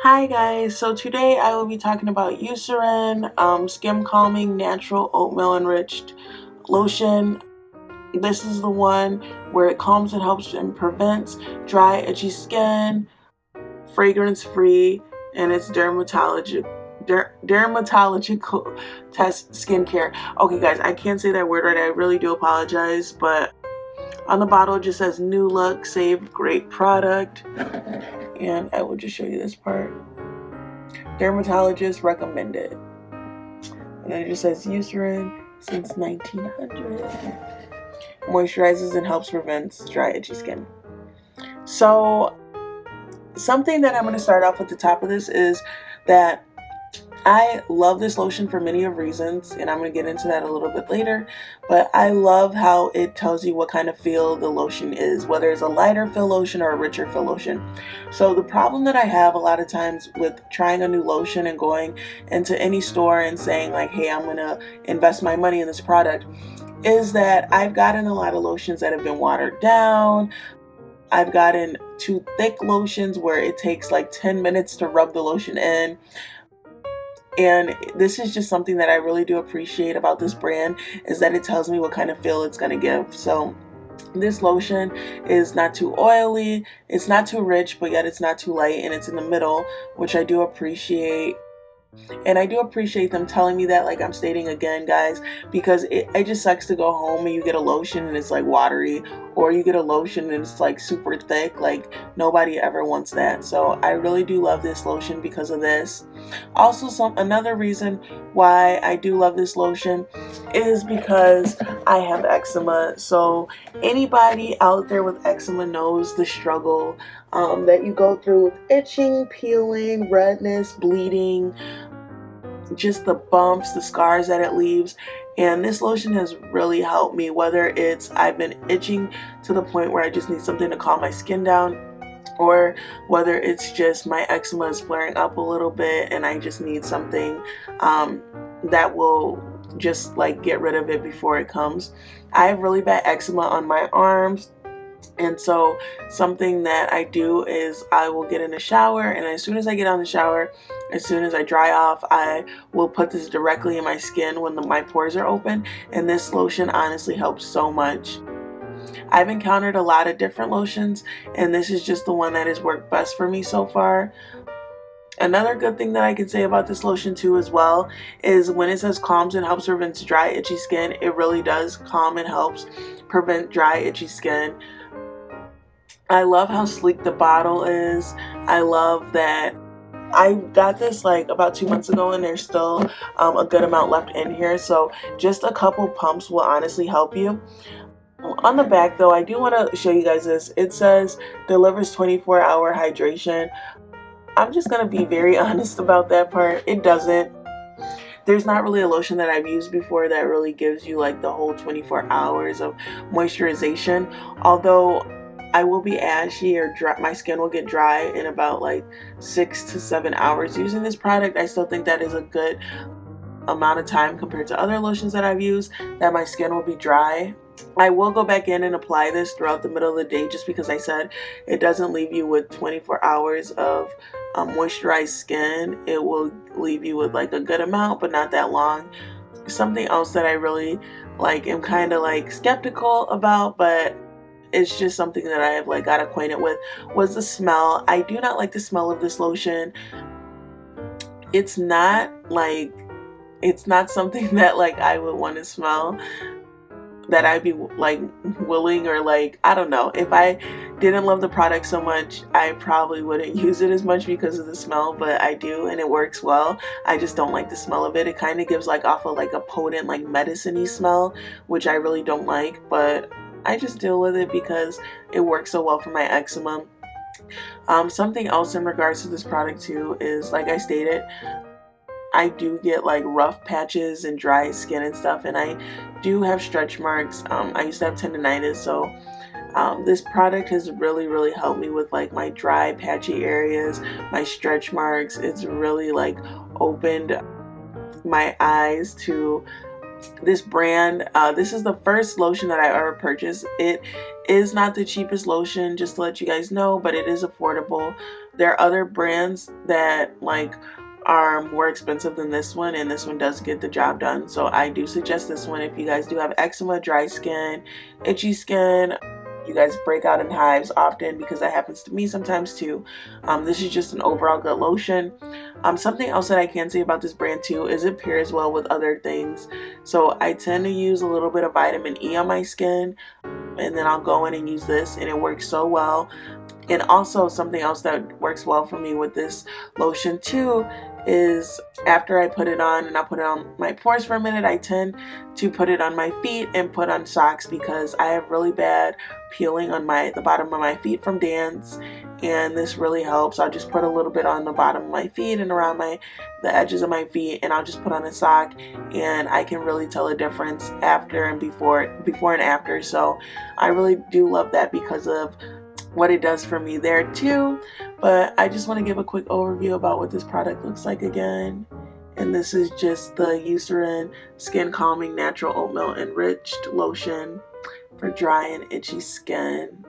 Hi guys, so today I will be talking about Eucerin, skin calming natural oatmeal enriched lotion. This is the one where it calms and helps and prevents dry, itchy skin, fragrance free, and it's dermatological test skincare. Okay guys, I can't say that word right, I really do apologize, but on the bottle it just says new look, save great product, and I will just show you this part. Dermatologist recommended. And then it just says Eucerin since 1900. Moisturizes and helps prevent dry, itchy skin. So, something that I'm going to start off with the top of this is that I love this lotion for many of reasons, and I'm going to get into that a little bit later, but I love how it tells you what kind of feel the lotion is, whether it's a lighter feel lotion or a richer feel lotion. So the problem that I have a lot of times with trying a new lotion and going into any store and saying like, hey, I'm going to invest my money in this product, is that I've gotten a lot of lotions that have been watered down. I've gotten too thick lotions where it takes like 10 minutes to rub the lotion in. And this is just something that I really do appreciate about this brand, is that it tells me what kind of feel it's going to give. So this lotion is not too oily, it's not too rich, but yet it's not too light, and it's in the middle, which I do appreciate. And I do appreciate them telling me that, like I'm stating again, guys, because it just sucks to go home and you get a lotion and it's like watery, or you get a lotion and it's like super thick. Like nobody ever wants that. So I really do love this lotion because of this. Also, another reason why I do love this lotion is because I have eczema. So anybody out there with eczema knows the struggle that you go through with itching, peeling, redness, bleeding, just the bumps, the scars that it leaves. And this lotion has really helped me, whether it's I've been itching to the point where I just need something to calm my skin down, or whether it's just my eczema is flaring up a little bit and I just need something that will just like get rid of it before it comes. I have really bad eczema on my arms, and so something that I do is I will get in the shower, and as soon as I get on the shower, as soon as I dry off, I will put this directly in my skin when my pores are open, and this lotion honestly helps so much. I've encountered a lot of different lotions, and this is just the one that has worked best for me so far. Another good thing that I can say about this lotion too as well is when it says calms and helps prevent dry, itchy skin, it really does calm and helps prevent dry, itchy skin. I love how sleek the bottle is. I love that I got this like about 2 months ago, and there's still a good amount left in here. So just a couple pumps will honestly help you. On the back though, I do want to show you guys this. It says delivers 24-hour hydration. I'm just going to be very honest about that part. It doesn't. There's not really a lotion that I've used before that really gives you like the whole 24 hours of moisturization. Although I will be ashy or dry, my skin will get dry in about like 6 to 7 hours using this product. I still think that is a good amount of time compared to other lotions that I've used that my skin will be dry. I will go back in and apply this throughout the middle of the day, just because I said it doesn't leave you with 24 hours of moisturized skin. It will leave you with like a good amount, but not that long. Something else that I really like am kind of like skeptical about, but it's just something that I have like got acquainted with, was the smell. I do not like the smell of this lotion. It's not like, it's not something that like I would want to smell, that I'd be like willing, or like, I don't know. If I didn't love the product so much, I probably wouldn't use it as much because of the smell, but I do, and it works well. I just don't like the smell of it. It kind of gives like off of like a potent like medicine-y smell, which I really don't like, but I just deal with it because it works so well for my eczema. Something else in regards to this product too is, like I stated, I do get like rough patches and dry skin and stuff, and I do have stretch marks. I used to have tendonitis, so this product has really helped me with like my dry patchy areas, my stretch marks. It's really like opened my eyes to this brand. This is the first lotion that I ever purchased. It is not the cheapest lotion, just to let you guys know, but it is affordable. There are other brands that like are more expensive than this one, and this one does get the job done. So I do suggest this one if you guys do have eczema, dry skin, itchy skin, you guys break out in hives often, because that happens to me sometimes too. This is just an overall good lotion. Something else that I can say about this brand too is it pairs well with other things. So I tend to use a little bit of vitamin E on my skin, and then I'll go in and use this, and it works so well. And also something else that works well for me with this lotion too is after I put it on and I put it on my pores for a minute, I tend to put it on my feet and put on socks, because I have really bad peeling on the bottom of my feet from dance, and this really helps. I'll just put a little bit on the bottom of my feet and around the edges of my feet, and I'll just put on a sock, and I can really tell a difference after and before and after. So I really do love that because of what it does for me there too. But I just want to give a quick overview about what this product looks like again. And this is just the Eucerin Skin Calming Natural Oatmeal Enriched Lotion for dry and itchy skin.